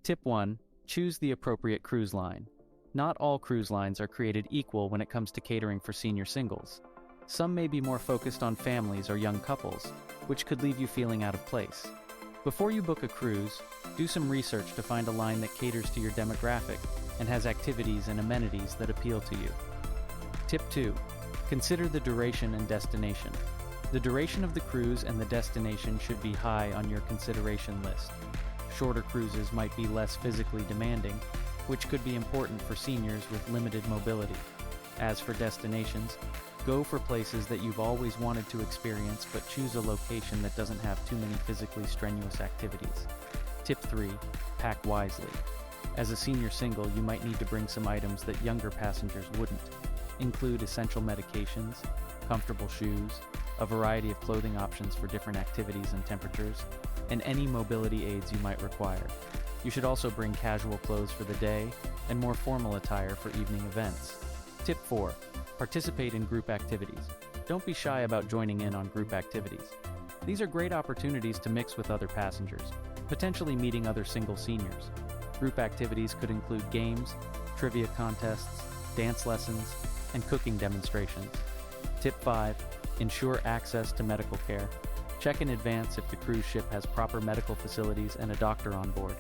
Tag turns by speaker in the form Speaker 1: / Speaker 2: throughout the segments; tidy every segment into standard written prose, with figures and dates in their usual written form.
Speaker 1: Tip 1. Choose the appropriate cruise line. Not all cruise lines are created equal when it comes to catering for senior singles. Some may be more focused on families or young couples, which could leave you feeling out of place. Before you book a cruise, do some research to find a line that caters to your demographic and has activities and amenities that appeal to you. Tip 2. Consider the duration and destination. The duration of the cruise and the destination should be high on your consideration list. Shorter cruises might be less physically demanding, which could be important for seniors with limited mobility. As for destinations, go for places that you've always wanted to experience, but choose a location that doesn't have too many physically strenuous activities. Tip 3. Pack wisely. As a senior single, you might need to bring some items that younger passengers wouldn't. Include essential medications, comfortable shoes, a variety of clothing options for different activities and temperatures, and any mobility aids you might require. You should also bring casual clothes for the day and more formal attire for evening events. Tip 4. Participate in group activities. Don't be shy about joining in on group activities. These are great opportunities to mix with other passengers, potentially meeting other single seniors. Group activities could include games, trivia contests, dance lessons, and cooking demonstrations. Tip 5. Ensure access to medical care. Check in advance if the cruise ship has proper medical facilities and a doctor on board.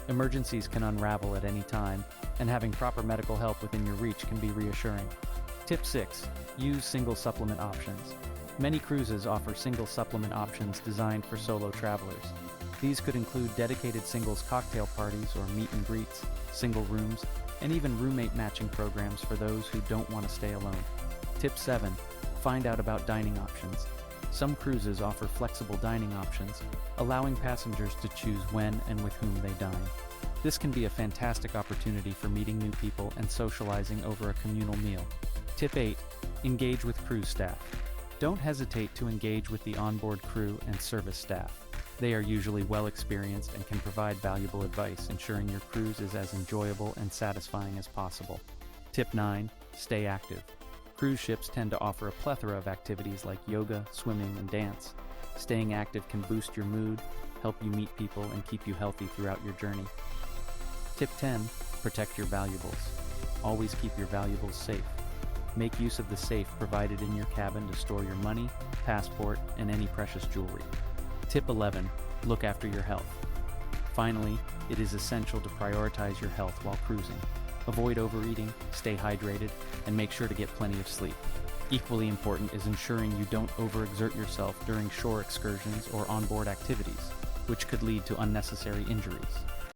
Speaker 1: Emergencies can unravel at any time, and having proper medical help within your reach can be reassuring. Tip 6. Use single supplement options. Many cruises offer single supplement options designed for solo travelers. These could include dedicated singles cocktail parties or meet and greets, single rooms, and even roommate matching programs for those who don't want to stay alone. Tip 7. Find out about dining options. Some cruises offer flexible dining options, allowing passengers to choose when and with whom they dine. This can be a fantastic opportunity for meeting new people and socializing over a communal meal. Tip 8. Engage with cruise staff. Don't hesitate to engage with the onboard crew and service staff. They are usually well experienced and can provide valuable advice, ensuring your cruise is as enjoyable and satisfying as possible. Tip 9. Stay active. Cruise ships tend to offer a plethora of activities like yoga, swimming, and dance. Staying active can boost your mood, help you meet people, and keep you healthy throughout your journey. Tip 10. Protect your valuables. Always keep your valuables safe. Make use of the safe provided in your cabin to store your money, passport, and any precious jewelry. Tip 11. Look after your health. Finally, it is essential to prioritize your health while cruising. Avoid overeating, stay hydrated, and make sure to get plenty of sleep. Equally important is ensuring you don't overexert yourself during shore excursions or onboard activities, which could lead to unnecessary injuries.